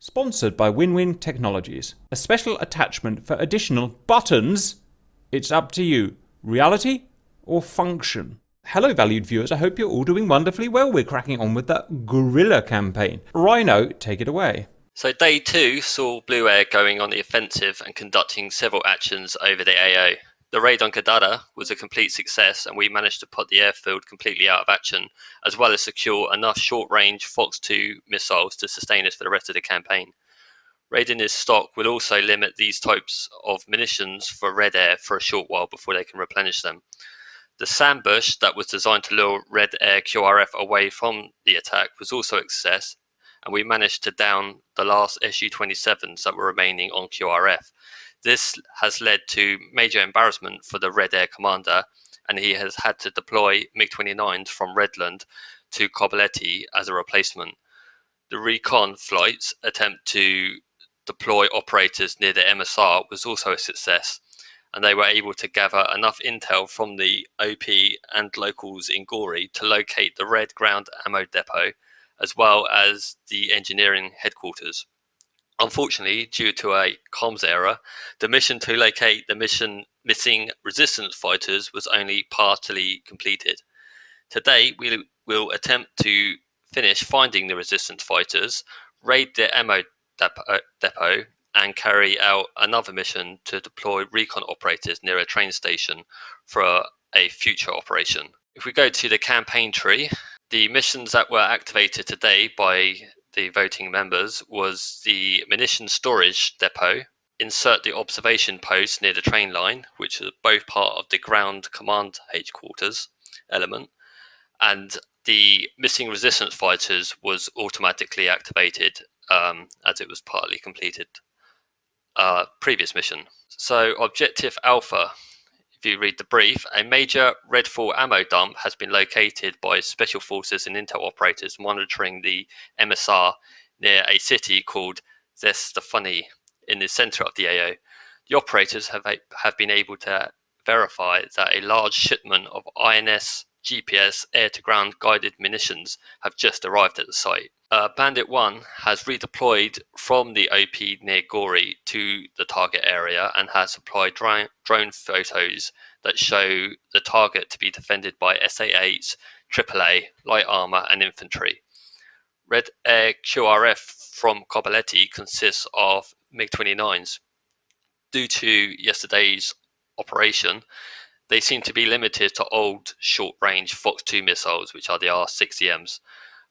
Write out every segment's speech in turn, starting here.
Sponsored by Win-Win Technologies. A special attachment for additional buttons. It's up to you. Reality or function? Hello valued viewers, I hope you're all doing wonderfully well. We're cracking on with the Guerilla campaign. Rhino, take it away. So day 2 saw Blue Air going on the offensive and conducting several actions over the AO. The raid on Guerilla was a complete success, and we managed to put the airfield completely out of action, as well as secure enough short-range Fox 2 missiles to sustain us for the rest of the campaign. Raiding this stock will also limit these types of munitions for Red Air for a short while before they can replenish them. The Sandbush that was designed to lure Red Air QRF away from the attack was also a success, and we managed to down the last Su-27s that were remaining on QRF. This has led to major embarrassment for the Red Air commander, and he has had to deploy MiG-29s from Redland to Cobaleti as a replacement. The recon flight's attempt to deploy operators near the MSR was also a success, and they were able to gather enough intel from the OP and locals in Gori to locate the Red Ground Ammo Depot, as well as the engineering headquarters. Unfortunately, due to a comms error, the mission to locate the missing resistance fighters was only partially completed. Today, we will attempt to finish finding the resistance fighters, raid the ammo depot, and carry out another mission to deploy recon operators near a train station for a future operation. If we go to the campaign tree, the missions that were activated today by the voting members was the munitions storage depot, insert the observation post near the train line, which is both part of the ground command headquarters element, and the missing resistance fighters was automatically activated as it was partly completed previous mission. So objective Alpha, if you read the brief, a major Redfall ammo dump has been located by Special Forces and Intel operators monitoring the MSR near a city called Zestafani in the center of the AO. The operators have been able to verify that a large shipment of INS GPS air-to-ground guided munitions have just arrived at the site. Bandit 1 has redeployed from the OP near Gori to the target area and has supplied drone photos that show the target to be defended by SA-8s, AAA, light armor and infantry. Red Air QRF from Cobaleti consists of MiG-29s. Due to yesterday's operation, they seem to be limited to old short-range Fox 2 missiles, which are the R-60Ms,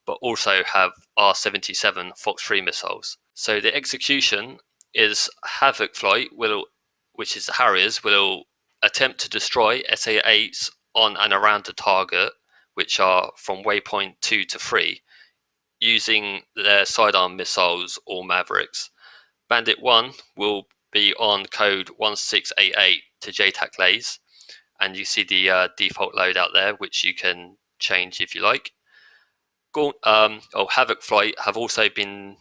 but also have R-77 Fox 3 missiles. So the execution is Havoc flight, which is the Harriers, will attempt to destroy SA-8s on and around the target, which are from waypoint 2 to 3, using their sidearm missiles or Mavericks. Bandit 1 will be on code 1688 to JTAC lays, and you see the default loadout there, which you can change if you like. Havoc flight have also been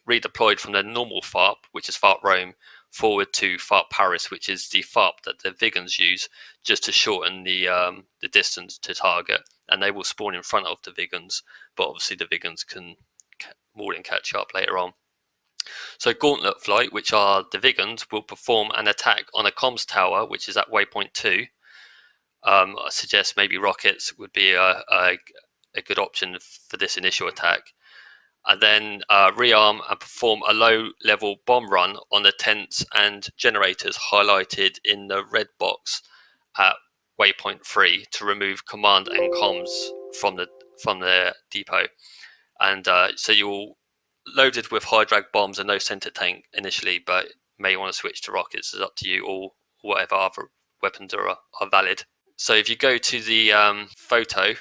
redeployed from their normal FARP, which is FARP Rome, forward to FARP Paris, which is the FARP that the Vigans use just to shorten the distance to target, and they will spawn in front of the Vigans, but obviously the Vigans can more than catch up later on. So Gauntlet flight, which are the Vigans, will perform an attack on a comms tower, which is at waypoint 2. I suggest maybe rockets would be a good option for this initial attack. And then rearm and perform a low-level bomb run on the tents and generators highlighted in the red box at waypoint 3 to remove command and comms from the depot. And so you'll loaded with high drag bombs and no center tank initially, but may want to switch to rockets. It's up to you, or whatever other weapons are valid. So if you go to the photo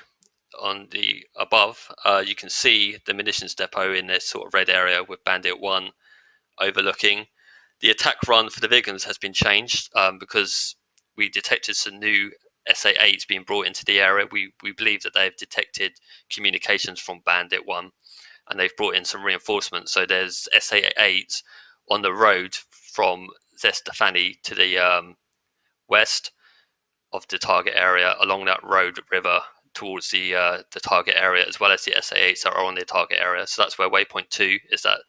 on the above, you can see the munitions depot in this sort of red area with Bandit 1 overlooking. The attack run for the Vigans has been changed because we detected some new SA-8s being brought into the area. We believe that they've detected communications from Bandit 1, and they've brought in some reinforcements. So there's SA-8s on the road from Zestafani to the west of the target area, along that road river towards the target area, as well as the SA-8s that are on the target area. So that's where waypoint 2 is, that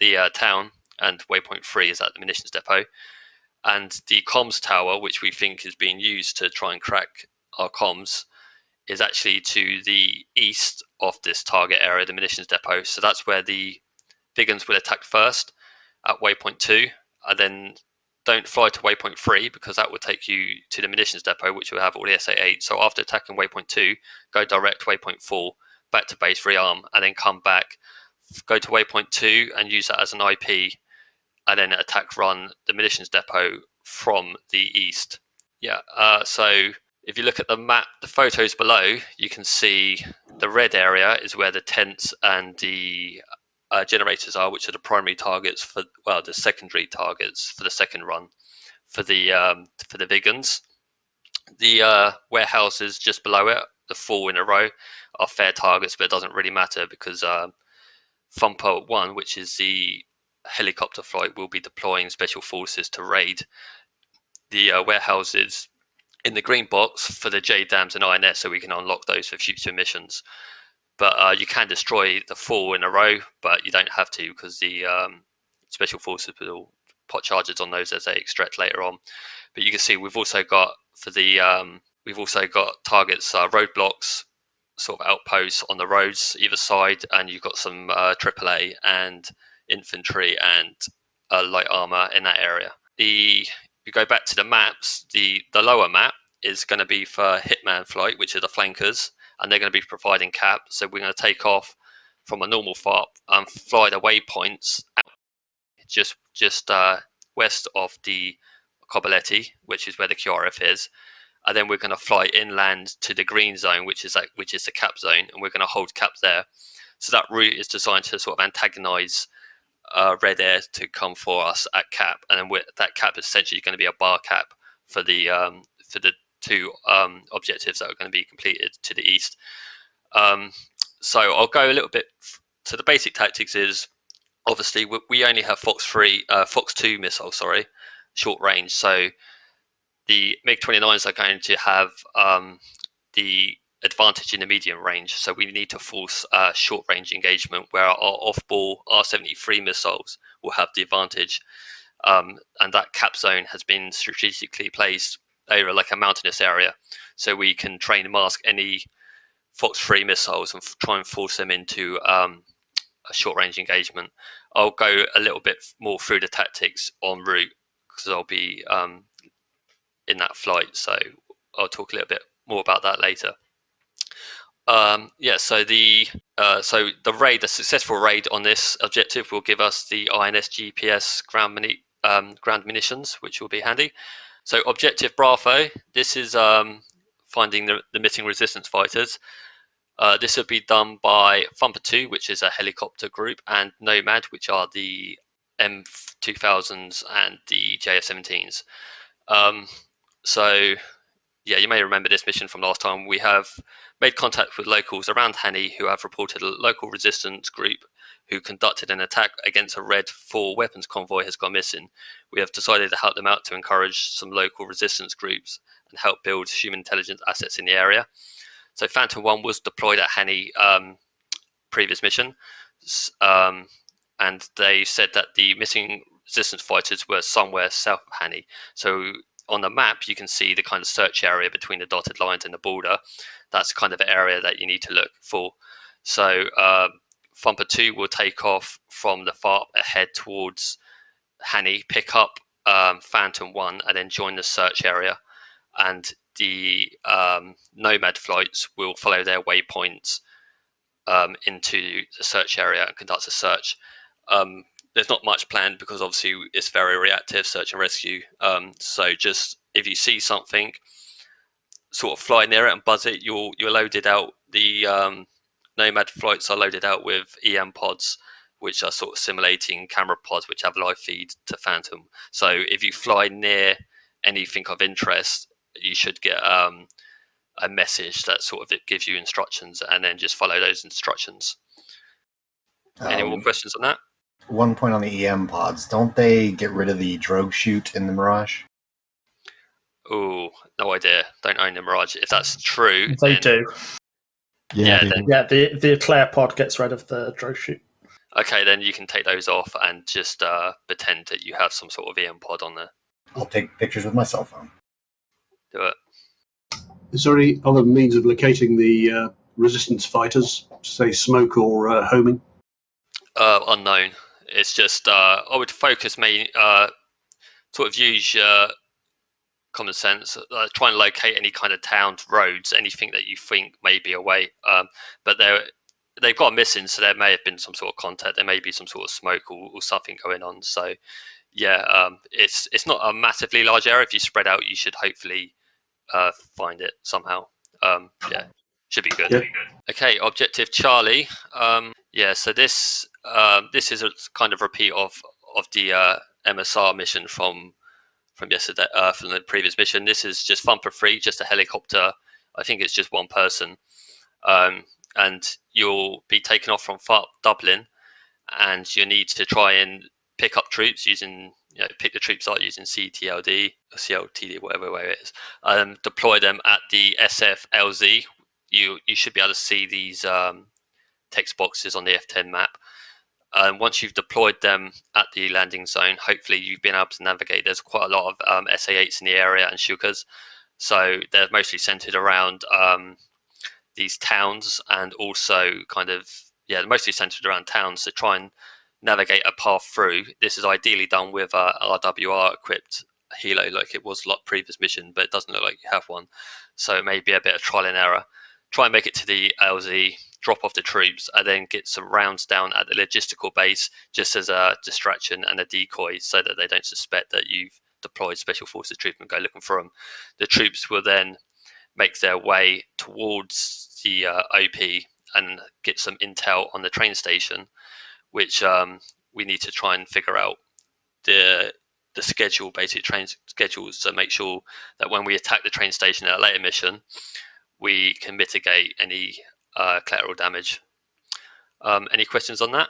the town, and waypoint 3 is at the munitions depot. And the comms tower, which we think is being used to try and crack our comms, is actually to the east of this target area, the munitions depot. So that's where the Vigans will attack first at waypoint 2, and then don't fly to waypoint 3 because that will take you to the munitions depot, which will have all the SA-8. So after attacking waypoint 2, go direct waypoint 4, back to base, rearm, and then come back, go to waypoint 2 and use that as an IP, and then attack run the munitions depot from the east. So if you look at the map, the photos below, you can see the red area is where the tents and the generators are, which are the primary targets for, the secondary targets for the second run for the Vigans. The warehouses just below it, the 4 in a row, are fair targets, but it doesn't really matter because Thumper 1, which is the helicopter flight, will be deploying special forces to raid the warehouses in the green box for the JDAMs and INS, so we can unlock those for future missions. But you can destroy the 4 in a row, but you don't have to because the special forces will pot charges on those as they extract later on. But you can see we've also got targets, roadblocks, sort of outposts on the roads either side, and you've got some AAA and infantry and light armor in that area. If you go back to the maps, the lower map is going to be for Hitman flight, which are the flankers, and they're going to be providing cap. So we're going to take off from a normal FARP and fly the waypoints out just west of the Coballetti, which is where the QRF is, and then we're going to fly inland to the green zone, which is the cap zone, and we're going to hold cap there. So that route is designed to sort of antagonize Red Air to come for us at cap, and then that cap is essentially going to be a bar cap for the 2 objectives that are going to be completed to the east. So I'll go a little bit. So the basic tactics is obviously we only have Fox 2 missiles, short range. So the MiG-29s are going to have the advantage in the medium range. So we need to force short range engagement where our off-ball R-73 missiles will have the advantage. And that cap zone has been strategically placed over like a mountainous area, so we can train mask any Fox 3 missiles and try and force them into a short range engagement. I'll go a little bit more through the tactics en route because I'll be in that flight, so I'll talk a little bit more about that later. So the successful raid on this objective will give us the INS GPS ground munitions, which will be handy. So objective Bravo, this is finding the missing resistance fighters. This will be done by Thumper 2, which is a helicopter group, and Nomad, which are the M2000s and the JF-17s. You may remember this mission from last time. We have made contact with locals around Hani who have reported a local resistance group who conducted an attack against a Red 4 weapons convoy has gone missing. We have decided to help them out to encourage some local resistance groups and help build human intelligence assets in the area. So Phantom 1 was deployed at Hani previous mission, and they said that the missing resistance fighters were somewhere south of Hani. So on the map, you can see the kind of search area between the dotted lines and the border. That's kind of the area that you need to look for. So Thumper 2 will take off from the FARP ahead towards Hani, pick up Phantom 1, and then join the search area. And the Nomad flights will follow their waypoints into the search area and conduct a search. There's not much planned because obviously it's very reactive, search and rescue. So just if you see something, sort of fly near it and buzz it. You're loaded out. The Nomad flights are loaded out with EM pods, which are sort of simulating camera pods, which have live feed to Phantom. So if you fly near anything of interest, you should get a message that sort of it gives you instructions, and then just follow those instructions. Any more questions on that? One point on the EM pods. Don't they get rid of the drogue chute in the Mirage? Oh, no idea. Don't own the Mirage. If that's true, they do. Yeah, the Eclair pod gets rid of the drogue chute. Okay, then you can take those off and just pretend that you have some sort of EM pod on there. I'll take pictures with my cell phone. Do it. Is there any other means of locating the resistance fighters, say smoke or homing? Unknown. It's just I would focus sort of use common sense. Try and locate any kind of towns, roads, anything that you think may be away. But they've got missing, so there may have been some sort of contact. There may be some sort of smoke or something going on. So yeah, it's not a massively large area. If you spread out, you should hopefully find it somehow. Yeah, should be good. Yeah. Okay, objective Charlie. Yeah, so this is a kind of repeat of the MSR mission from yesterday, from the previous mission. This is just fun for free, just a helicopter. I think it's just one person, and you'll be taken off from Dublin, and you need to try and pick up troops using, pick the troops up using CTLD or CLTD, whatever way it is. Deploy them at the SFLZ. You should be able to see these text boxes on the F10 map. Once you've deployed them at the landing zone, hopefully you've been able to navigate. There's quite a lot of SA-8s in the area and Shukas, so they're mostly centered around these towns, and also they're mostly centered around towns. So try and navigate a path through. This is ideally done with a RWR equipped helo, like it was like previous mission, but it doesn't look like you have one. So it may be a bit of trial and error. Try and make it to the LZ, drop off the troops, and then get some rounds down at the logistical base just as a distraction and a decoy, so that they don't suspect that you've deployed special forces troops and go looking for them. The troops will then make their way towards the OP and get some intel on the train station, which we need to try and figure out the schedule, basic train schedules, to make sure that when we attack the train station at a later mission, we can mitigate any collateral damage. Any questions on that?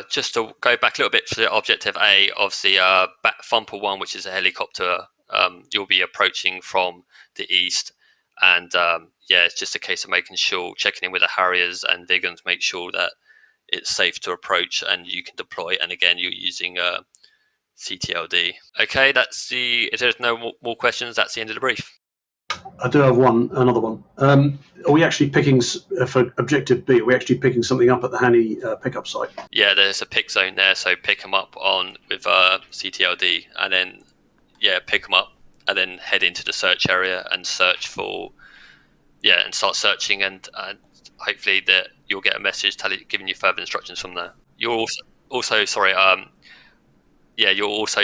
Just to go back a little bit to the objective A of the Thumper 1, which is a helicopter, you'll be approaching from the east, and it's just a case of making sure, checking in with the Harriers and Vigans, make sure that it's safe to approach and you can deploy. And again, you're using CTLD. Okay, if there's no more questions, that's the end of the brief. I do have another one. Are we actually picking, for objective B, are we actually picking something up at the Hani pickup site? Yeah, there's a pick zone there, so pick them up with CTLD, and then pick them up, and then head into the search area and search for, and start searching, and hopefully that you'll get a message giving you further instructions from there. You're also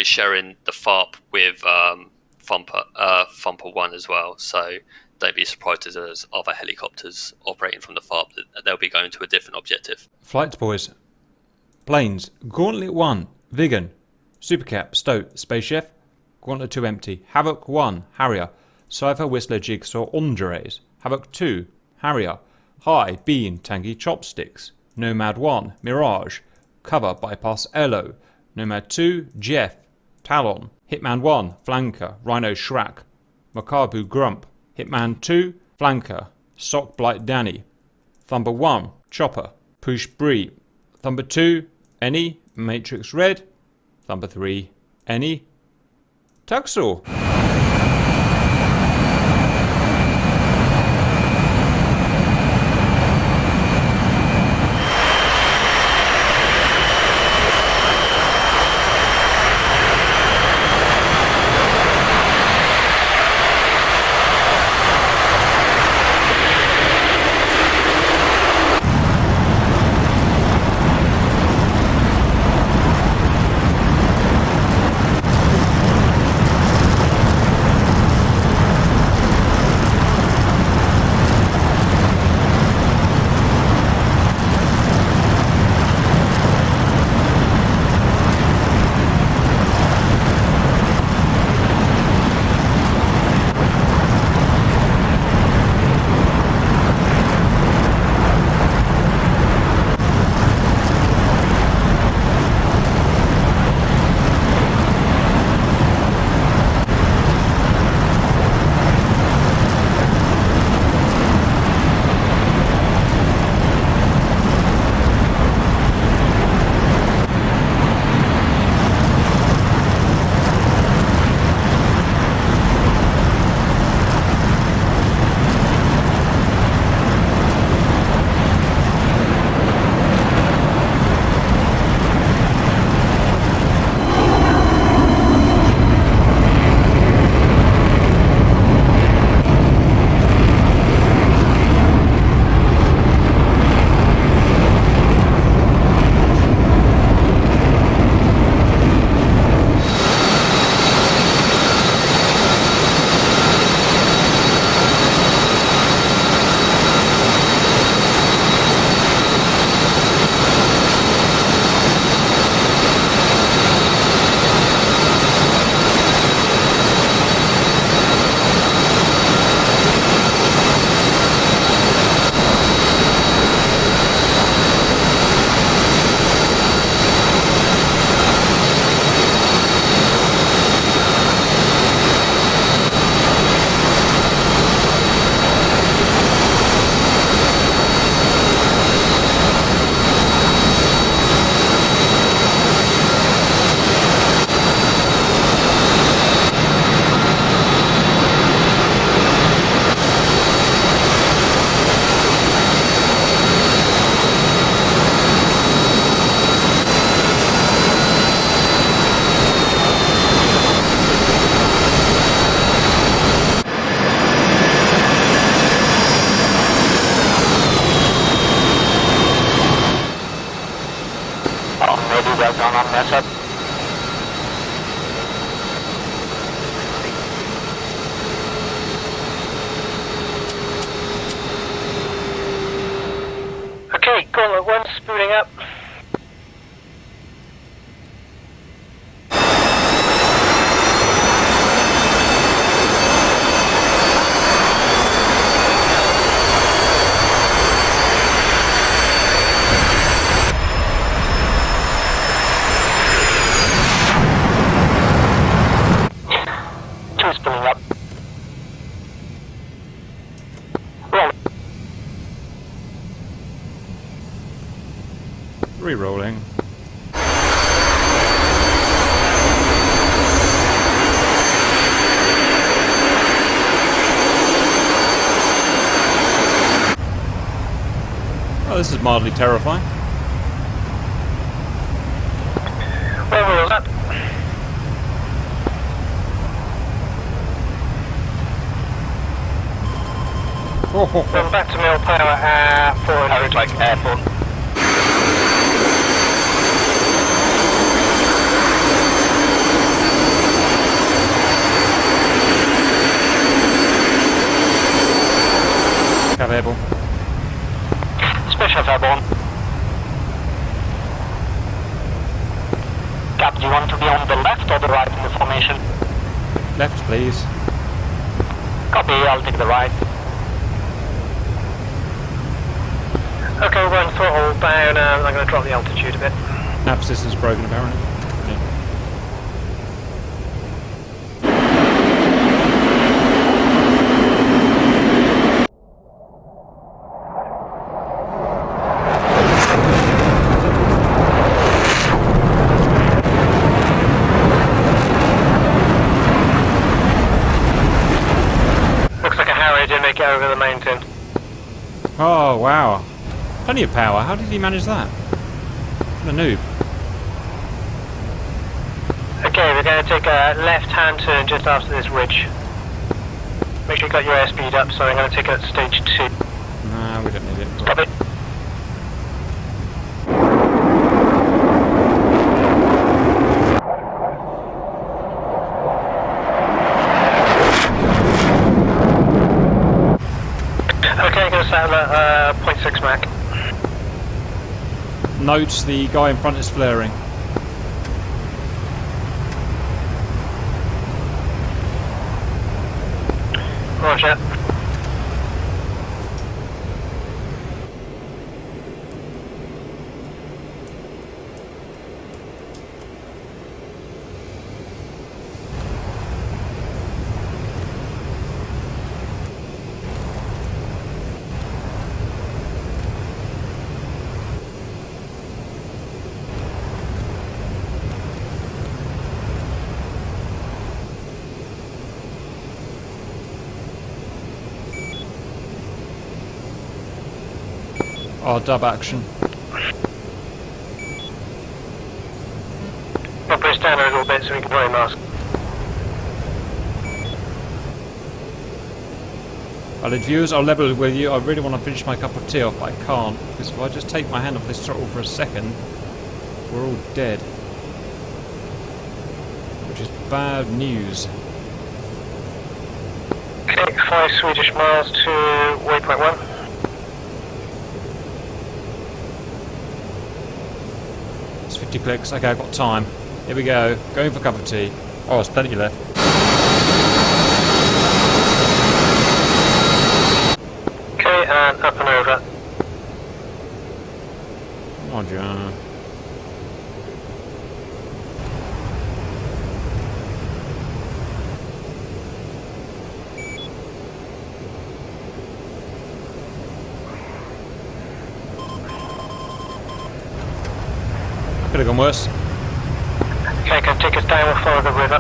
sharing the FARP with Thumper 1 as well, so don't be surprised if there's other helicopters operating from the FARP, that they'll be going to a different objective. Flights, boys. Planes. Gauntlet 1, Vigan. Supercap, Stoat, Space Chef. Gauntlet 2 empty. Havoc 1, Harrier. Cypher, Whistler, Jigsaw, Andres. Havoc 2, Harrier. High, Bean, Tangy, Chopsticks. Nomad 1, Mirage. Cover, Bypass, Elo. Nomad 2, Jeff. Talon. Hitman 1, Flanker, Rhino Shrak. Makabu Grump. Hitman 2, Flanker, Sock Blight Danny. Thumper 1, Chopper, Push Bree. Thumper 2, Any, Matrix Red. Thumper 3, Any, Tuxor. on that side. Okay, Gauntlet 1 spooling up. Spinning up. Roll. Re-rolling. Oh, this is mildly terrifying. Wheels up. Then back to mill power at 400, like airport. Cav airborne. Special airborne. Cap, do you want to be on the left or the right in the formation? Left, please. Copy, I'll take the right. Okay, we're on throttle down, I'm going to drop the altitude a bit. Nav system's broken apparently. Yeah. Looks like a Harry did make it over the mountain. Oh, wow. Plenty of power. How did he manage that? What a noob. Okay, we're going to take a left-hand turn just after this ridge. Make sure you got your airspeed up, so I'm going to take it at stage 2. Nah, we don't need it. Stop it. Okay, going to settle at 0.6 Mach. Note the guy in front is flaring. Roger. Oh, dub action. I'll push down a little bit so we can wear a mask. Well, viewers, I'll level with you. I really want to finish my cup of tea off, but I can't. Because if I just take my hand off this throttle for a second, we're all dead. Which is bad news. Okay, 5 Swedish miles to waypoint 1. It's 50 clicks. Okay, I've got time. Here we go. Going for a cup of tea. Oh, there's plenty left. Okay, and up and over. Roger. Could have gone worse. Okay, can take us down, we'll follow the river.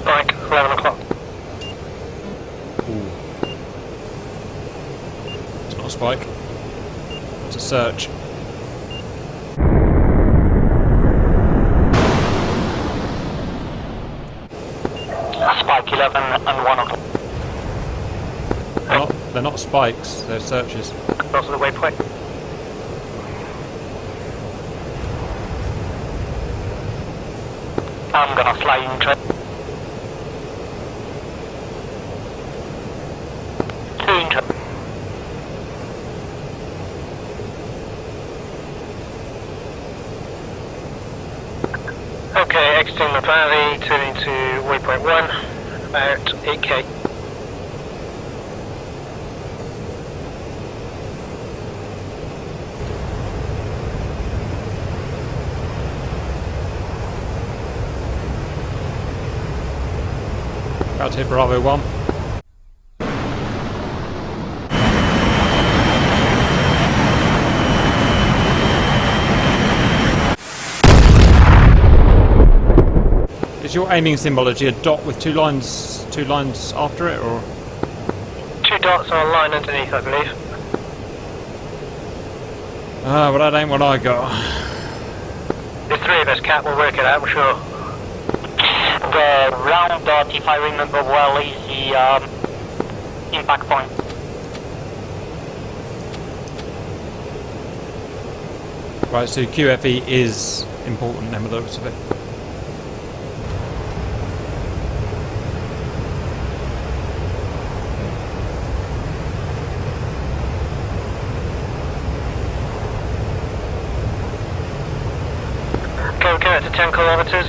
Spike, 11 o'clock. Ooh. It's not a spike. It's a search. Spike 11 and 1 o'clock. They're not spikes, they're searches. Those are the waypoint. I'm gonna fly in track. 2 in track. Okay, exiting the valley, turning to waypoint 1, about 8k. About to hit Bravo 1. Is your aiming symbology a dot with two lines after it, or? 2 dots on a line underneath, I believe. Ah, well that ain't what I got. The 3 of us, Cat, will work it out, I'm sure. The round dot, if I remember well, is the impact point. Right, so QFE is important then with the looks of it. Go count to 10 kilometers.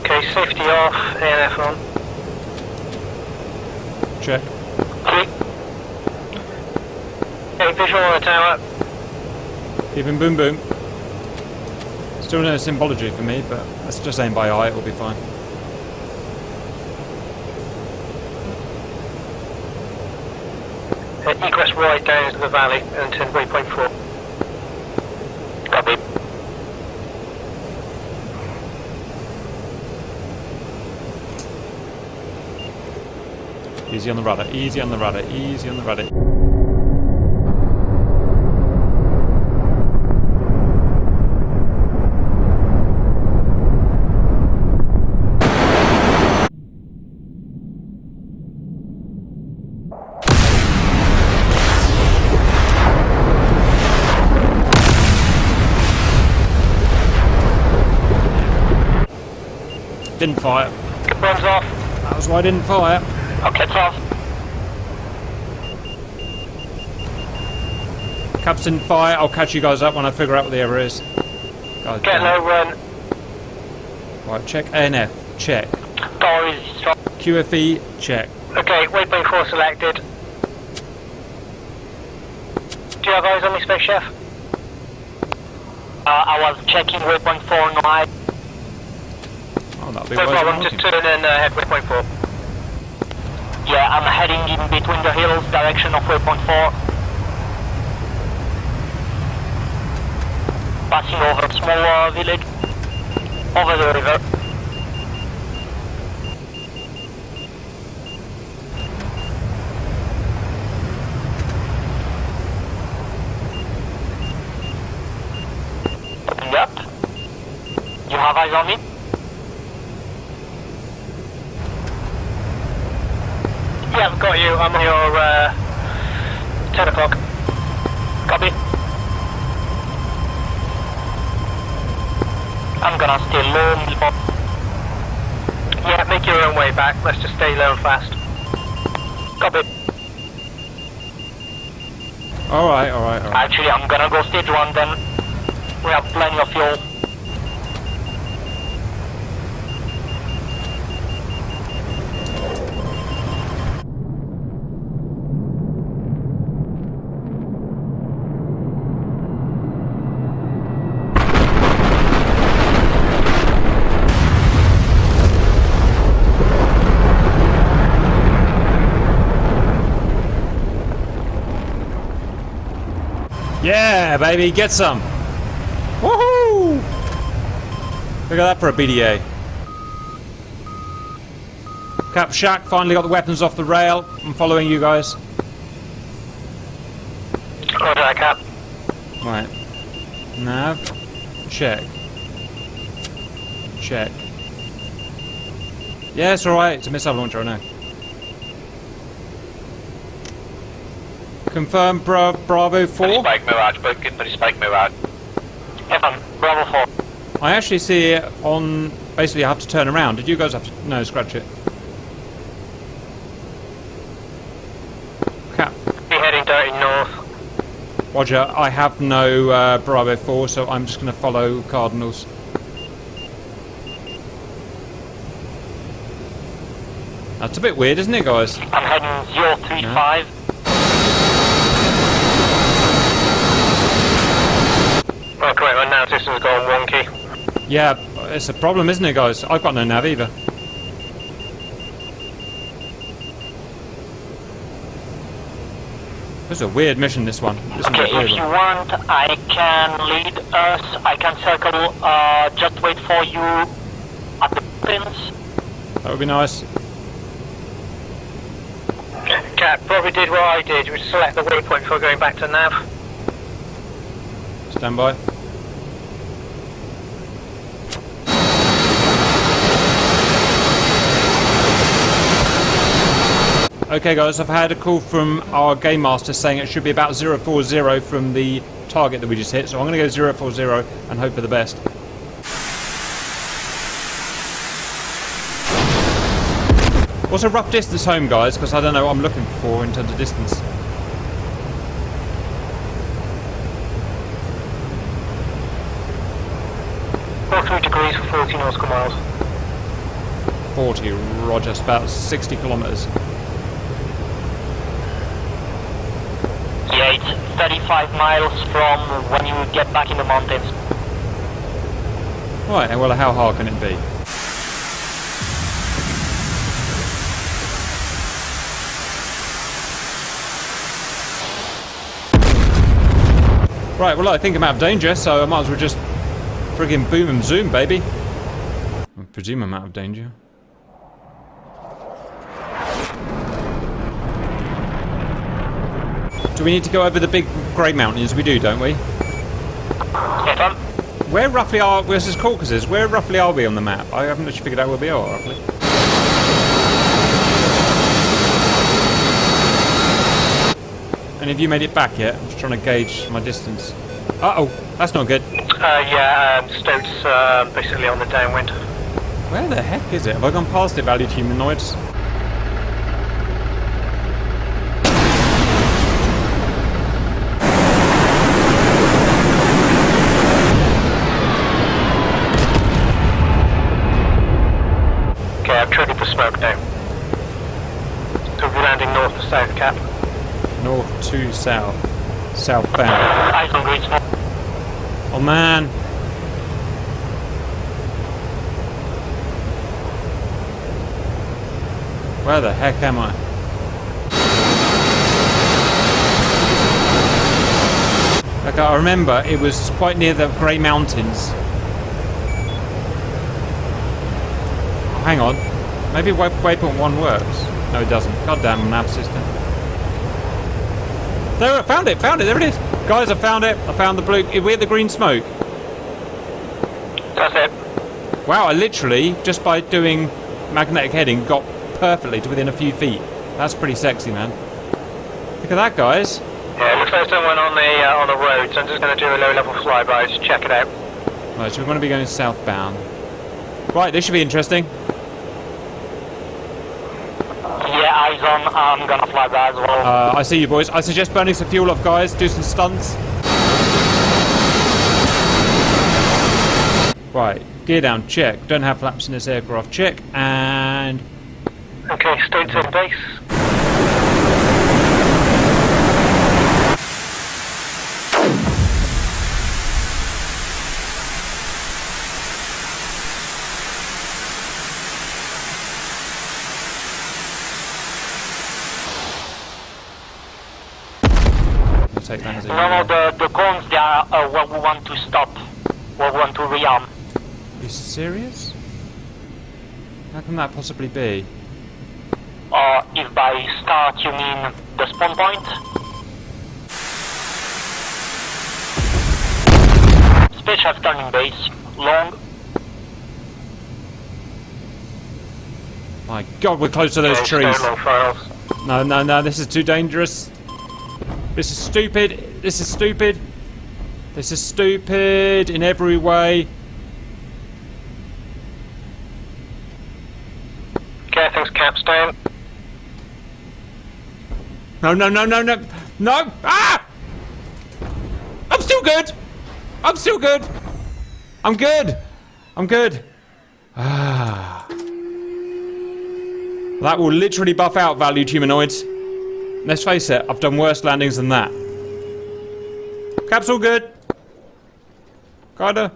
Okay, safety off, ANF on. Check. 3. Okay, visual on the tower. Even boom boom. Still no symbology for me, but let's just aim by eye, it'll be fine. Egress right down into the valley and turn waypoint 4. Copy. Easy on the rudder, easy on the rudder, easy on the rudder. Didn't fire. Bombs off. That was why I didn't fire. Okay, it's off. Caps didn't fire. I'll catch you guys up when I figure out what the error is. Guys, Get low run. right, check ANF. Check. Door is strong. QFE. Check. Okay, waypoint 4 selected. Do you have eyes on me, Space Chef? I was checking waypoint 4 now. Oh, that'll be No wise problem, I'm just looking. turn and head waypoint 4. Yeah, I'm heading in between the hills, direction of waypoint 4. Passing over a small village. Over the river. Opening up. You have eyes on me? Yeah, I've got you. I'm on your 10 o'clock. Copy. I'm gonna stay low. Yeah, make your own way back. Let's just stay low and fast. Copy. Alright, alright, alright. Actually, I'm gonna go stage 1 then. We have plenty of fuel. Yeah, baby, get some. Woohoo! Look at that for a BDA. Cap Shack finally got the weapons off the rail. I'm following you guys. Roger that, Cap. Right. Nav. Check. Check. Yeah, it's alright. It's a missile launcher, I know. Confirm Bravo 4. Spike Mirage, but Spike Mirage. F1, Bravo 4. I actually see it on... Basically, I have to turn around. Did you guys have to... No, scratch it. Cap. Be heading dirty north. Roger, I have no Bravo 4, so I'm just going to follow Cardinals. That's a bit weird, isn't it, guys? I'm heading 035. Oh, correct, my nav system's gone wonky. Yeah, it's a problem, isn't it, guys? I've got no nav either. This is a weird mission, this one. This is a Okay, weird if you one. want, I can lead us. I can circle. Just wait for you at the pins. That would be nice. Cap, probably did what I did, which select the waypoint before going back to nav. Stand by. Okay guys, I've had a call from our game master saying it should be about 040 from the target that we just hit, so I'm going to go 040 and hope for the best. What's a rough distance home, guys? Because I don't know what I'm looking for in terms of distance. Or 3 degrees for 40 nautical miles. 40, roger, it's about 60 kilometres. Yeah, it's 35 miles from when you get back in the mountains. Right, well, how hard can it be? Right, well, I think I'm out of danger, so I might as well just friggin' boom and zoom, baby. I presume I'm out of danger. Do we need to go over the big grey mountains? We do, don't we? F1. Where roughly are... This is Caucasus. Where roughly are we on the map? I haven't actually figured out where we are, roughly. Any of you made it back yet? I'm just trying to gauge my distance. Uh-oh, that's not good. Yeah, Stoat's basically on the downwind. Where the heck is it? Have I gone past it, valued humanoids? Okay, I've triggered the smoke now. So we'll be landing north to south, Cap. North to south. Southbound. Eyes on green smoke. Oh man! Where the heck am I? Like, I remember it was quite near the Grey Mountains. Oh, hang on. Maybe waypoint 1 works. No, it doesn't. Goddamn map system. There, I found it, there it is. Guys, I found it. I found the blue. We're the green smoke. That's it. Wow, I literally, just by doing magnetic heading, got perfectly to within a few feet. That's pretty sexy, man. Look at that, guys. Yeah, it looks like someone on the road, so I'm just going to do a low-level flyby, just check it out. Right, so we're going to be going southbound. Right, this should be interesting. Yeah, eyes on. I'm gonna fly by as well. I see you, boys. I suggest burning some fuel off, guys. Do some stunts. Right, gear down, check. Don't have flaps in this aircraft, check. And... Okay, Stoat's in base. take that as a... No, the cones, they are what we want to stop. What we want to rearm. Are you serious? How can that possibly be? Or if by start you mean the spawn point. Spaceship turning base. Long. My God, we're close to those trees. Stay low, files. No, no, no, this is too dangerous. This is stupid. This is stupid. This is stupid in every way. Okay, things caps down. No, no, no, no, no. No! Ah! I'm still good! I'm still good! I'm good! I'm good. Ah. That will literally buff out valued humanoids. Let's face it, I've done worse landings than that. Cap's all good. Kinda.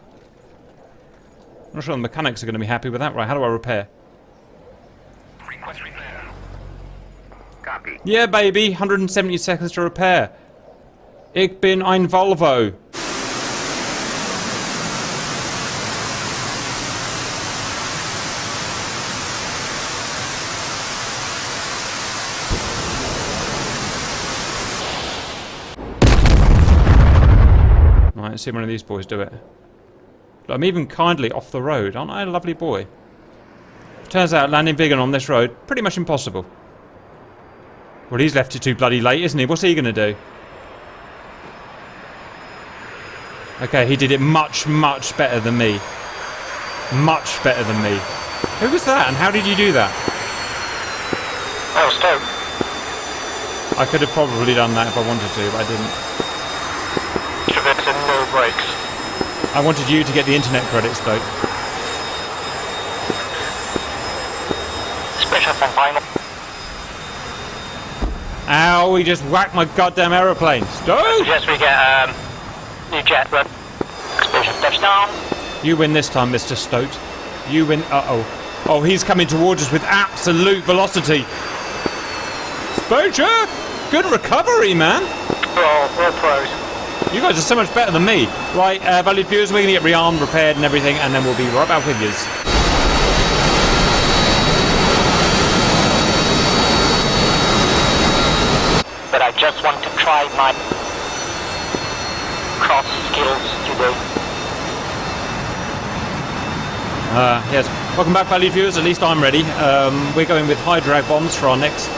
I'm not sure the mechanics are going to be happy with that. Right, how do I repair? Request repair. Copy. Yeah, baby, 170 seconds to repair. Ich bin ein Volvo. Right, let's see one of these boys do it. I'm even kindly off the road, aren't I a lovely boy? Turns out landing vegan on this road, pretty much impossible. Well, he's left it too bloody late, isn't he? What's he going to do? Okay, he did it much, much better than me. Much better than me. Who was that, and how did you do that? Oh, Stoke. I could have probably done that if I wanted to, but I didn't. Traverse and no brakes. I wanted you to get the internet credits, though. Spaceship on final. Ow, he just whacked my goddamn aeroplane. Stop! Suggest we get new jet run. Spaceship touchdown. You win this time, Mr. Stoat. You win. Uh-oh. Oh, he's coming towards us with absolute velocity. Spaceship! Good recovery, man. We're pros. You guys are so much better than me. Right, valued viewers, we're going to get rearmed, repaired and everything, and then we'll be right back with yous. But I just want to try my cross skills today. Yes. Welcome back, valued viewers. At least I'm ready. We're going with high drag bombs for our next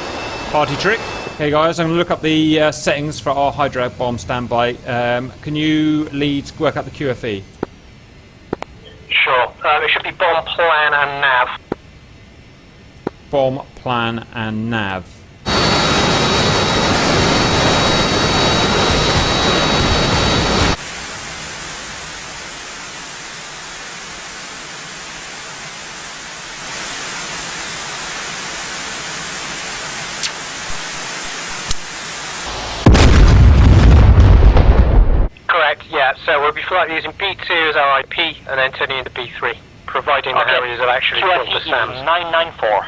party trick. Okay, guys, I'm going to look up the settings for our high drag bomb standby. Can you work out the QFE? Sure. It should be bomb plan and nav. Bomb, plan, and nav. Yeah, so we'll be using B2 as our IP and then turning into B3, providing the Harriers have actually built the SAMs. 994.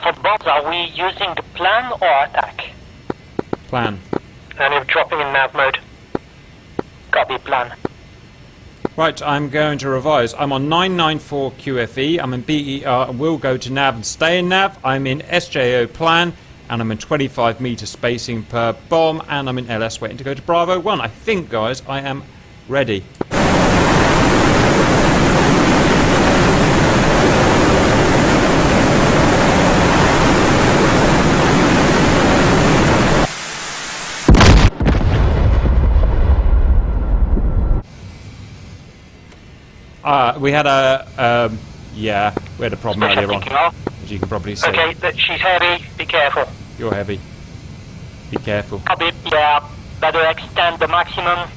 For bombs, are we using the plan or attack? Plan. And you're dropping in nav mode. Copy plan. Right, I'm going to revise. I'm on 994 QFE, I'm in BER and will go to nav and stay in nav. I'm in SJO plan and I'm in 25 meter spacing per bomb and I'm in LS waiting to go to Bravo 1. I think, guys, I am ready. We had we had a problem earlier on, as you can probably see. Okay, she's heavy, be careful. You're heavy. Be careful. Copy, yeah, better extend the maximum.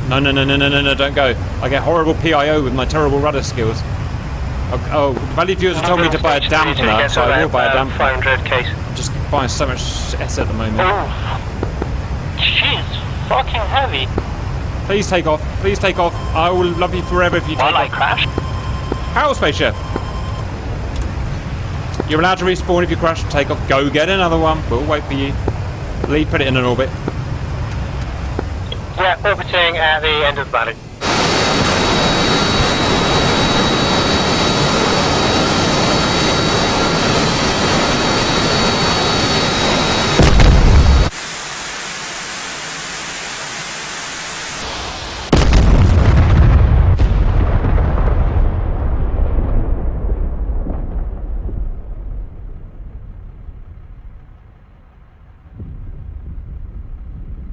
No, don't go. I get horrible PIO with my terrible rudder skills. Oh, valued viewers have told me to buy a dampener, so I will buy a dampener. 500 case. Just buying so much S at the moment. Oh, she's fucking heavy. Please take off. Please take off. I will love you forever if you take While I off. crash. Power spaceship. You're allowed to respawn if you crash and take off. Go get another one. We'll wait for you. Lee, put it in an orbit. Yeah, orbiting at the end of the valley.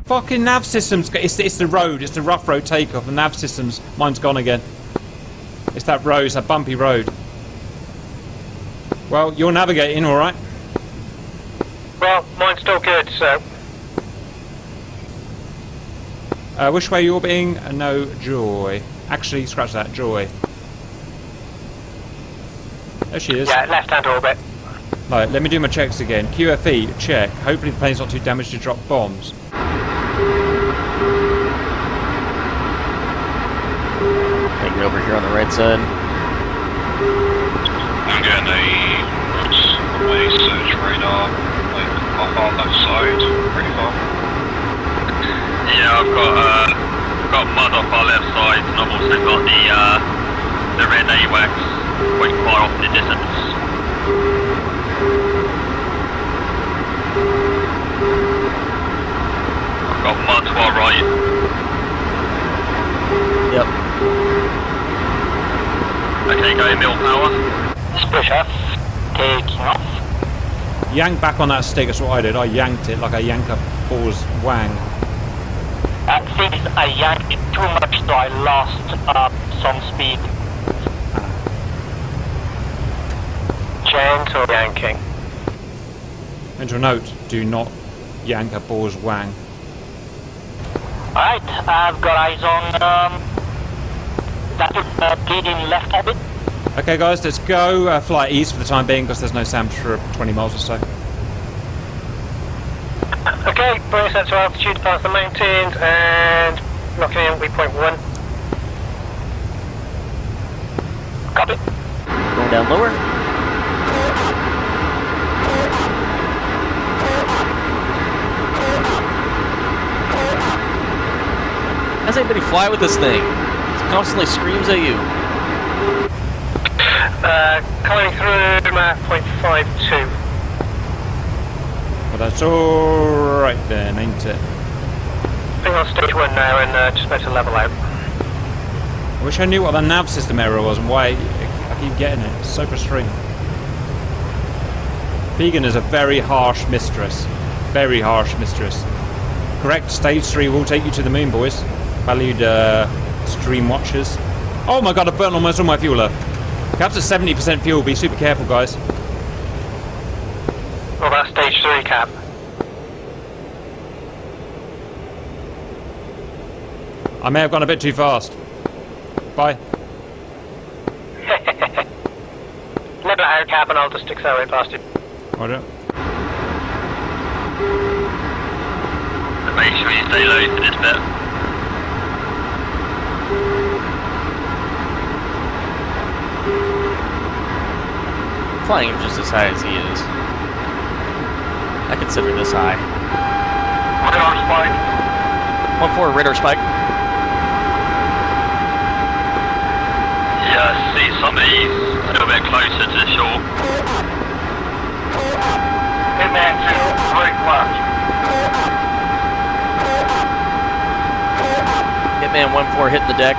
Fucking nav systems. It's the road. It's the rough road takeoff. The nav systems. Mine's gone again. It's that road. It's that bumpy road. Well, you're navigating, all right. Well, mine's still good, so... Which way are you orbiting? No, Joy. Actually, scratch that. Joy. There she is. Yeah, left-hand orbit. Right, let me do my checks again. QFE, check. Hopefully the plane's not too damaged to drop bombs. Take it over here on the right side. I'm getting a search radar, like off our left side, pretty far. Yeah, I've got mud off our left side, and I've also got the red AWACS quite far off in the distance. I've got mud to our right. Yep. Okay, go middle power. Spaceship taking off. Yank back on that stick, that's what I did. I yanked it like I yank a ball's wang. Thing is, I yanked it too much, so I lost some speed. Gentle yanking. Mental note, do not yank a ball's wang. Alright, I've got eyes on that bleeding left orbit. Okay guys, let's go. Fly east for the time being because there's no SAM for 20 miles or so. Okay, bring us up to altitude past the mountains and locking in waypoint 1. Copy. Going down lower. How does anybody fly with this thing? It constantly screams at you. Coming through map point 52. Well, that's alright then, ain't it? Being on stage 1 now and just about to level out. I wish I knew what the nav system error was and why I keep getting it. It's so frustrating. Vegan is a very harsh mistress. Very harsh mistress. Correct, stage 3 will take you to the moon, boys. Valued stream watchers. Oh my god, I burnt almost all my fuel left. Caps at 70% fuel, be super careful, guys. Well, that's stage 3 cap. I may have gone a bit too fast. Bye. Level out cap and I'll just accelerate past you. Roger. Make sure you stay low for this bit. Flying him just as high as he is. I consider this high. Radar spike. 1-4 radar spike. Yeah, I see some of these a little bit closer to the shore. Hitman 2, right left. Hitman 1-4 hit the deck.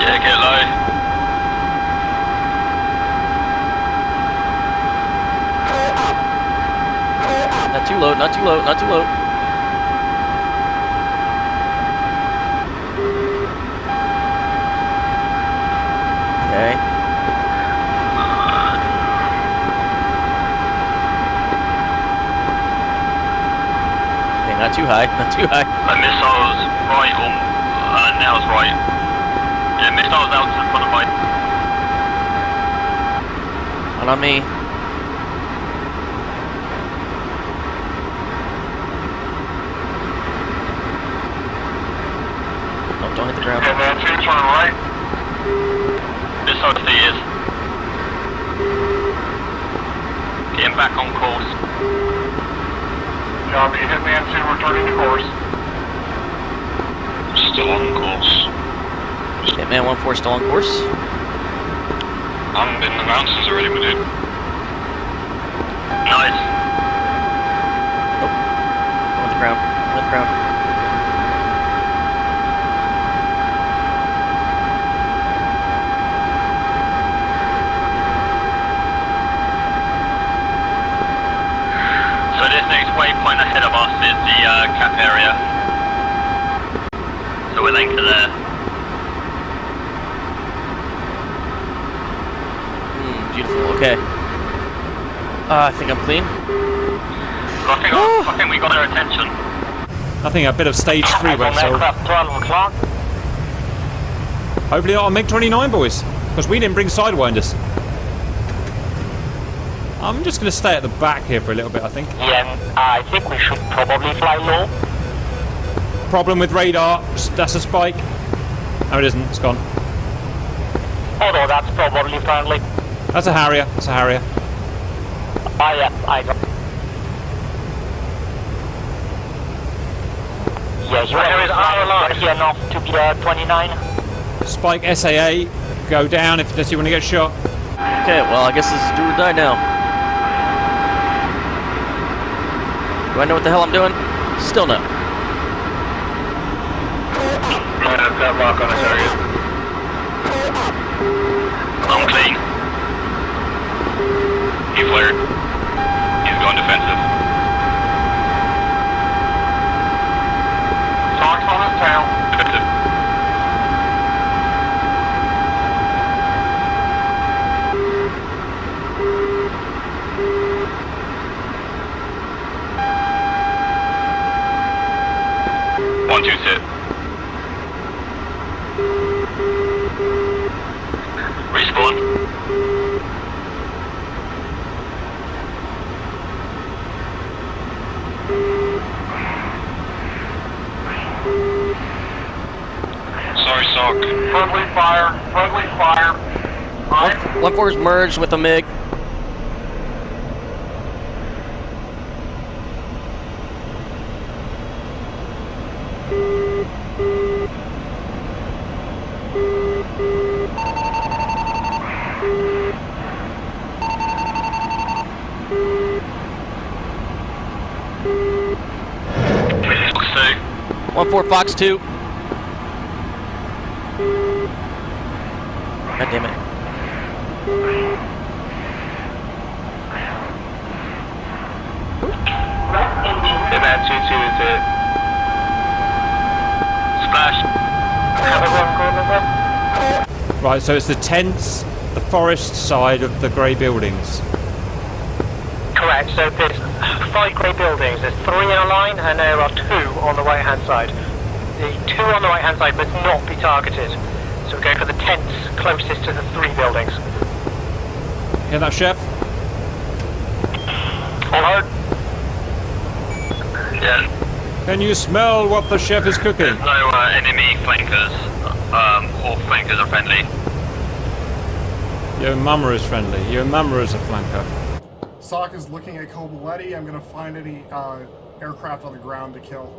Yeah, get low. Not too low, not too low, not too low. Okay. Okay, not too high, not too high. Missiles right on, now's right. Yeah, missiles out to the front of my... One on me. Oh, don't hit the ground. And then 2 turn right. Missile defeated. Getting back on course. Copy, Hitman 2 returning to course. Still on course. Hitman 1-4 still on course. I'm in the mountains already, my dude. Nice. On the ground. On the ground. So this next waypoint ahead of us is the cap area. So we'll anchor there. Beautiful, okay. I think I'm clean. I think we got their attention. I think a bit of stage 3 went so. Aircraft 12 o'clock. Hopefully not on MiG-29, boys, because we didn't bring Sidewinders. I'm just going to stay at the back here for a little bit, I think. Yeah, I think we should probably fly low. Problem with radar, that's a spike. No, it isn't, it's gone. Although that's probably friendly. That's a Harrier, that's a Harrier. Yeah, I got. Yeah, you are here enough to be 29. Spike SAA, go down if you want to get shot. Okay, well, I guess this is do or die now. Do I know what the hell I'm doing? Still no. I've got lock on the target. I'm clean. He flared. He's going defensive. Talks on his tail. Defensive. One, two, sit. Respawn. Sorry, Sock. Friendly fire. Friendly fire. 1-4's merged with a MiG. Fox 2. 1-4 Fox 2. God damn it. Hitman 2-2 is it. Splash. Right, so it's the tents, the forest side of the grey buildings. Correct, so there's 5 grey buildings, there's 3 in a line and there are 2 on the right hand side. The 2 on the right hand side must not be targeted, so we're going for the tents closest to the 3 buildings. Hear that, Chef? Hello? Yeah. Can you smell what the chef is cooking? There's no enemy flankers, or flankers are friendly. Your mama is friendly. Your mama is a flanker. Sock is looking at Kobaletti. I'm going to find any aircraft on the ground to kill.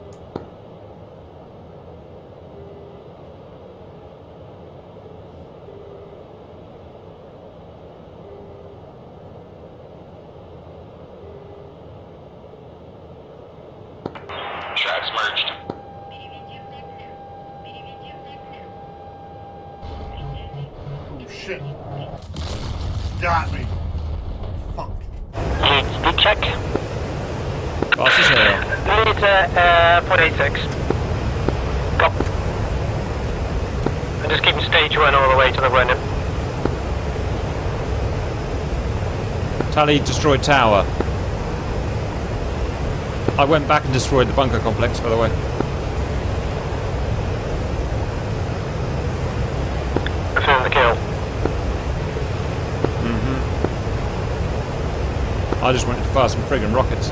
Tracks merged. Oh shit. Got me. Fuck. Lead speed check. Fast as hell. Lead 0.86. Go. And just keeping stage 1 all the way to the running. Tally destroyed tower. I went back and destroyed the bunker complex, by the way. Confirm the kill. I just wanted to fire some friggin' rockets.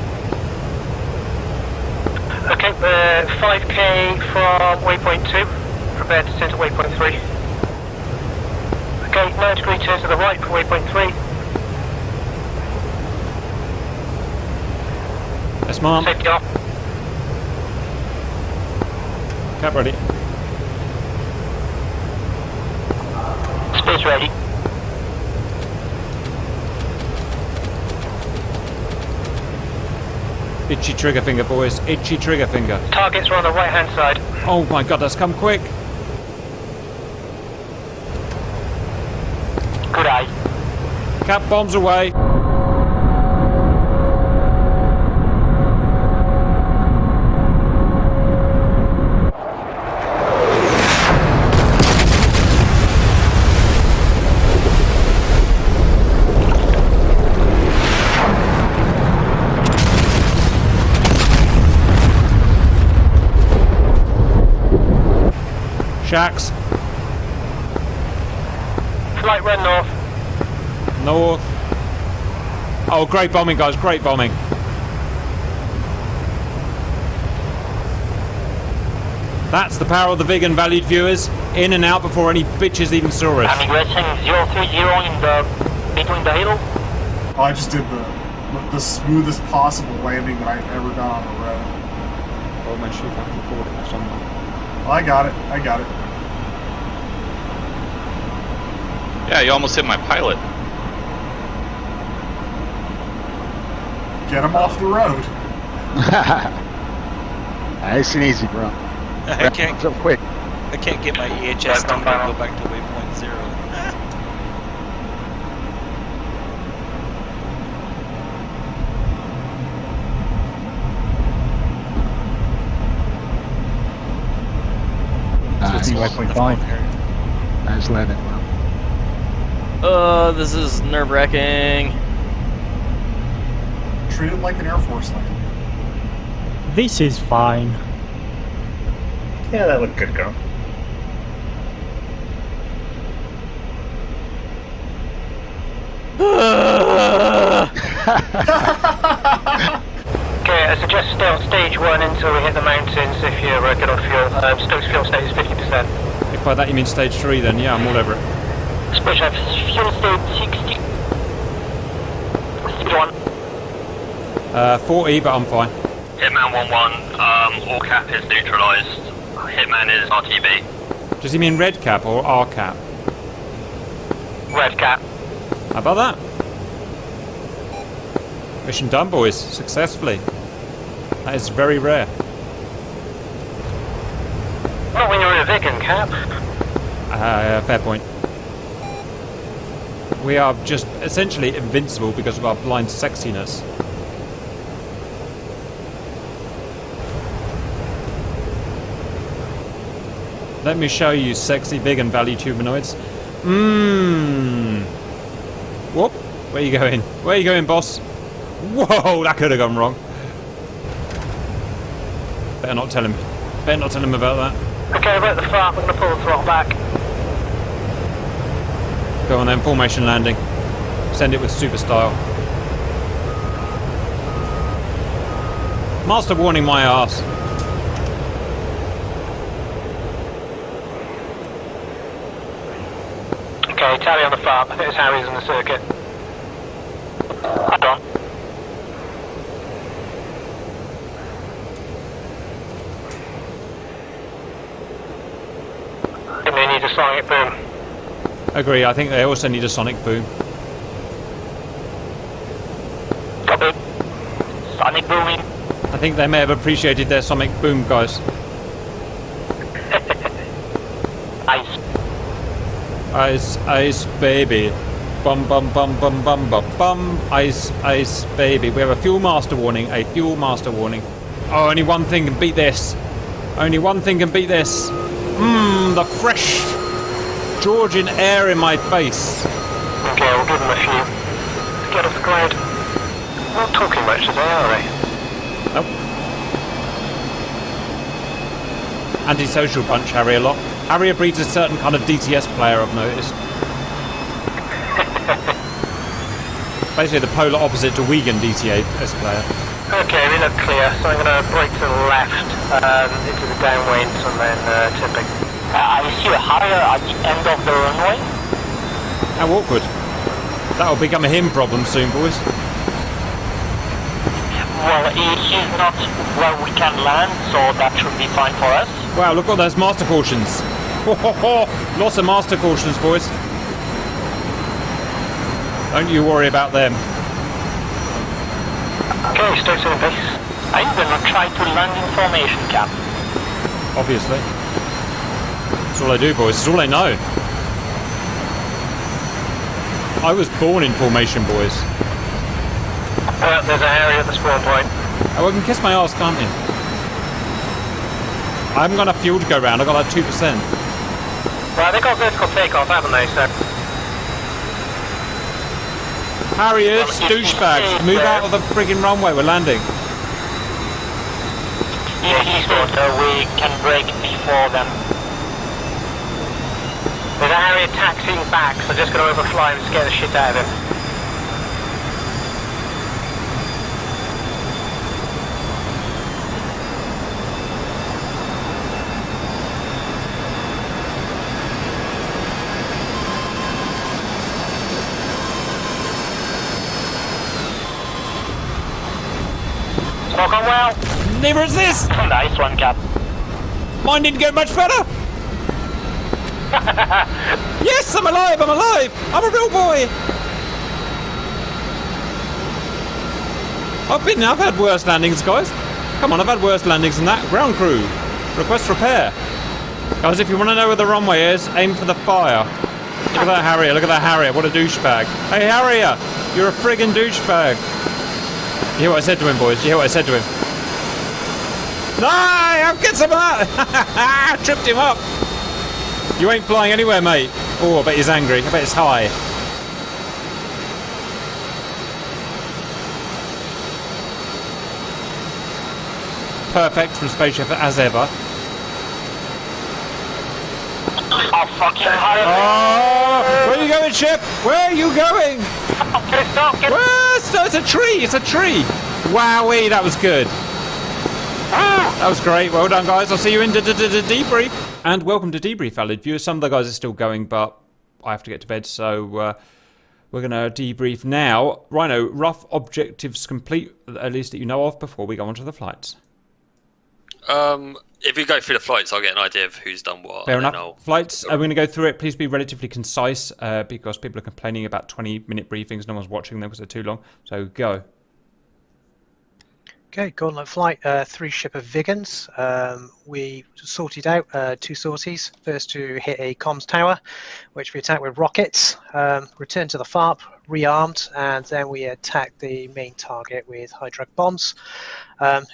Okay, 5k from waypoint 2. Prepare to descend to waypoint 3. Okay, 9-degree turn to the right for waypoint 3. Yes, ma'am. Safety off. Cap ready. Space ready. Itchy trigger finger, boys. Itchy trigger finger. Targets are on the right hand side. Oh my god, that's come quick. Good eye. Cap bombs away. Shacks. Flight run north. North. Oh, great bombing, guys. Great bombing. That's the power of the vegan, valued viewers. In and out before any bitches even saw us. I'm egressing 030 in the between the hill. I just did the smoothest possible landing that I've ever done on a road. Oh, make sure I can record it somewhere. I got it. I got it. Yeah, you almost hit my pilot. Get him off the road. Nice and easy, bro. I can't so quick. I can't get my EHS to go back to waypoint 0. Nice. Waypoint 5. Nice landing, bro. This is nerve-wracking. Treat it like an Air Force landing. This is fine. Yeah, that looked good, girl. Okay, I suggest stay on stage 1 until we hit the mountains if you're good on fuel. Stokes fuel state is 50%. If by that you mean stage 3, then yeah, I'm all over it. Space have fuel state 60. 61. 40, but I'm fine. Hitman 1-1, all cap is neutralised. Hitman is RTB. Does he mean red cap or R cap? Red cap. How about that? Mission done, boys. Successfully. That is very rare. Not when you're in a vegan cap. Fair point. We are just essentially invincible because of our blind sexiness. Let me show you sexy vegan valued humanoids. Whoop. Where you going? Where you going, boss? Whoa, that could have gone wrong. Better not tell him. Better not tell him about that. Okay, we're at the front. We're going to pull the throttle back. Go on then, formation landing. Send it with super style. Master warning my ass. Okay, tally on the front. I think it's Harry's in the circuit. Hold on. And they need a sonic boom. Agree, I think they also need a sonic boom. Copy. Sonic booming. I think they may have appreciated their sonic boom, guys. Ice. Ice, ice, baby. Bum, bum, bum, bum, bum, bum, bum. Ice, ice, baby. We have a fuel master warning. A fuel master warning. Oh, only one thing can beat this. Only one thing can beat this. The fresh Georgian air in my face. Okay, we'll give them a few. Get off the grid. Not talking much today, are we? Nope. antisocial bunch, Harrier lot. Harrier breeds a certain kind of DCS player, I've noticed. Basically the polar opposite to Wigan DCS player. Okay, we look clear, so I'm going to brake to the left into the downwind and then tipping. I see a Harrier at the end of the runway. How awkward. That'll become a him problem soon, boys. Well, he's not where we can land, so that should be fine for us. Wow, look at those master cautions. Lots of master cautions, boys. Don't you worry about them. Okay, stay to the base. I'm gonna try to land in formation, Cap. Obviously. That's all I do, boys. That's all I know. I was born in formation, boys. Well, there's a Harrier at the spawn point. Oh, I can kiss my arse, can't you? I haven't got enough fuel to go round. I've got like 2%. Well, they got vertical takeoff, haven't they, so... Harriers, douchebags, move out of the friggin' runway. We're landing. Yeah, he's good. We can brake before them. There's a Harrier taxiing back, so just going to overfly him and scare the shit out of him. Smoke on well. Neither is this. Nice one, Cap. Mine didn't get much better. Yes, I'm alive. I'm alive. I'm a real boy. I've had worse landings, guys. Come on, I've had worse landings than that. Ground crew, request repair. Guys, if you want to know where the runway is, aim for the fire. Look at that Harrier. Look at that Harrier. What a douchebag. Hey, Harrier, you're a friggin' douchebag. You hear what I said to him, boys? You hear what I said to him? No, I'll get some out. Tripped him up. You ain't flying anywhere, mate. Oh, I bet he's angry. I bet it's high. Perfect from spaceship as ever. Oh, fucking hell. Oh, where are you going, ship? Where are you going? Where? It's a tree. It's a tree. Wowee, that was good. That was great. Well done, guys. I'll see you in debrief. And welcome to Debrief, valid viewers. Some of the guys are still going, but I have to get to bed, so we're going to debrief now. Rhino, rough objectives complete, at least that you know of, before we go on to the flights. If you go through the flights, I'll get an idea of who's done what. Fair enough. Flights, we're going to go through it. Please be relatively concise, because people are complaining about 20-minute briefings. No one's watching them because they're too long. So go. Okay, Gauntlet Flight 3 ship of Vigans. We sorted out 2 sorties. First to hit a comms tower, which we attacked with rockets, returned to the FARP, rearmed, and then we attacked the main target with high-drug bombs.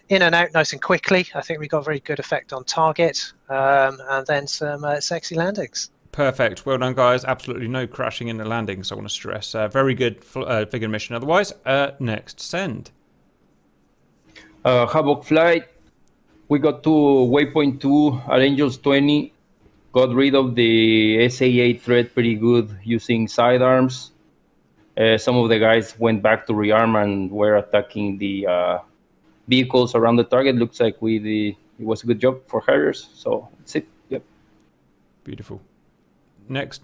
In and out nice and quickly. I think we got a very good effect on target, and then some sexy landings. Perfect. Well done, guys. Absolutely no crashing in the landings, I want to stress. Very good Vigan mission otherwise. Next, send. Havoc Flight, we got to waypoint 2 at Angels 20, got rid of the SA8 threat pretty good using sidearms. Some of the guys went back to rearm and were attacking the vehicles around the target. Looks like it was a good job for Harriers, so that's it. Yep. Beautiful. Next.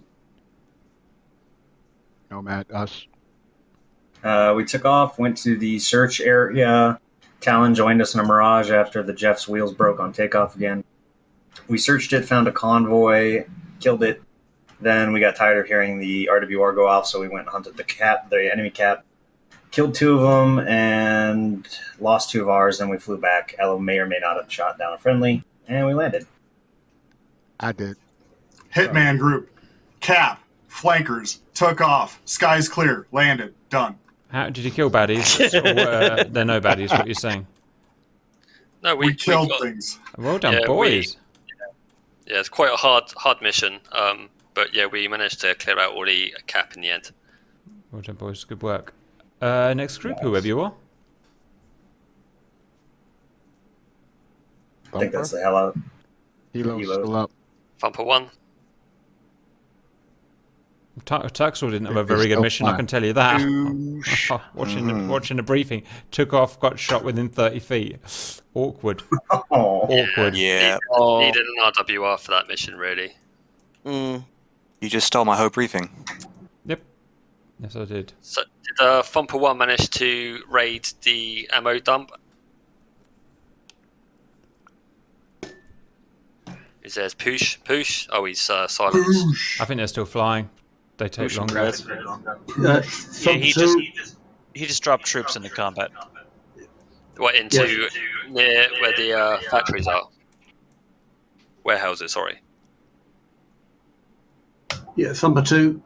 Nomad, us. We took off, went to the search area. Talon joined us in a Mirage after the Jeff's wheels broke on takeoff again. We searched it, found a convoy, killed it. Then we got tired of hearing the RWR go off, so we went and hunted the enemy cap. Killed 2 of them and lost 2 of ours. Then we flew back. Elo may or may not have shot down a friendly, and we landed. I did. Hitman group, cap, flankers, took off, skies clear, landed, done. How did you kill baddies? Or, they're no baddies, what you're saying? No, we killed things. Well done, boys. Yeah, it's quite a hard mission. But yeah, we managed to clear out all the cap in the end. Well done, boys. Good work. Next group, whoever you are. I think that's the hell out. Helo's still up. Thumper 1. Tuxall didn't have a very good mission, I can tell you that. watching the briefing, took off, got shot within 30 feet. Awkward. Awkward. Yeah. Needed an RWR for that mission, really. You just stole my whole briefing. Yep. Yes, I did. So, did Thumper 1 manage to raid the ammo dump? Is there's Poosh? Poosh? Oh, he's silenced. I think they're still flying. They take longer. Yeah, he just dropped troops into combat. What, into near where the factories are? Warehouses, sorry. Yeah, Thumper 2.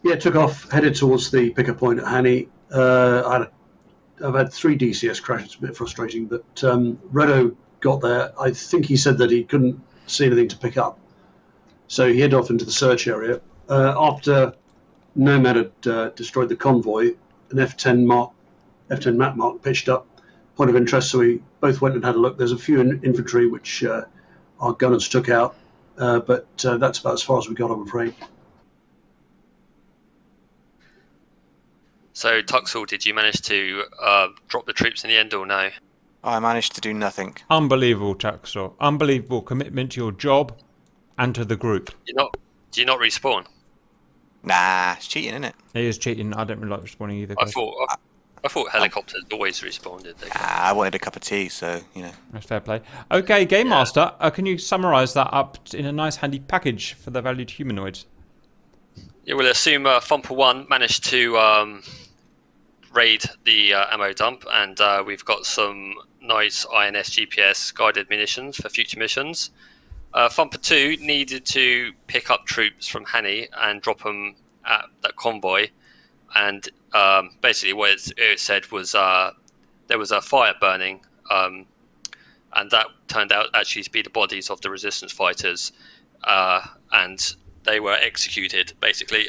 Yeah, took off, headed towards the pickup point at Hanny. I've had 3 DCS crashes, it's a bit frustrating, but Redo got there. I think he said that he couldn't see anything to pick up. So he headed off into the search area. After Nomad had destroyed the convoy, an F10 map mark pitched up, point of interest, so we both went and had a look. There's a few infantry which our gunners took out, but that's about as far as we got, I'm afraid. So, Tuxall, did you manage to drop the troops in the end or no? I managed to do nothing. Unbelievable, Tuxall. Unbelievable commitment to your job and to the group. Do you not respawn? Nah, it's cheating, isn't it? It is cheating. I don't really like respawning either. I thought helicopters always respawned, did they? I wanted a cup of tea, so, you know. That's fair play. Okay, Game Master, can you summarise that up in a nice handy package for the valued humanoids? Yeah, we'll assume Thumper 1 managed to raid the ammo dump, and we've got some nice INS GPS guided munitions for future missions. Thumper 2 needed to pick up troops from Hanny and drop them at that convoy, and basically what it said was there was a fire burning, and that turned out actually to be the bodies of the resistance fighters, and they were executed, basically.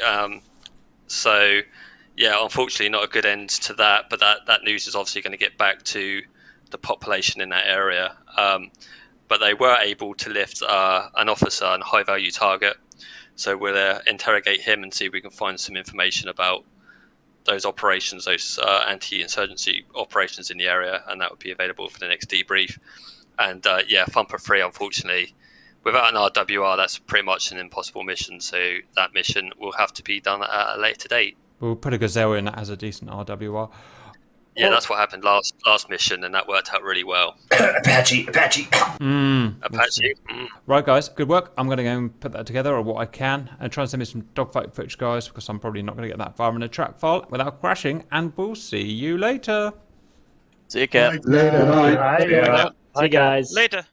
So, yeah, unfortunately not a good end to that, but that news is obviously going to get back to the population in that area. But they were able to lift an officer and a high-value target. So we'll interrogate him and see if we can find some information about those operations, those anti-insurgency operations in the area, and that would be available for the next debrief. And yeah, Thumper 3, unfortunately, without an RWR, that's pretty much an impossible mission. So that mission will have to be done at a later date. We'll put a Gazelle in that has a decent RWR. Yeah, that's what happened last mission, and that worked out really well. Apache. Apache. Right, guys, good work. I'm going to go and put that together, or what I can, and try and send me some dogfight footage, guys, because I'm probably not going to get that far in a track file without crashing, and we'll see you later. See you, Cat. Later. Bye, guys. Later.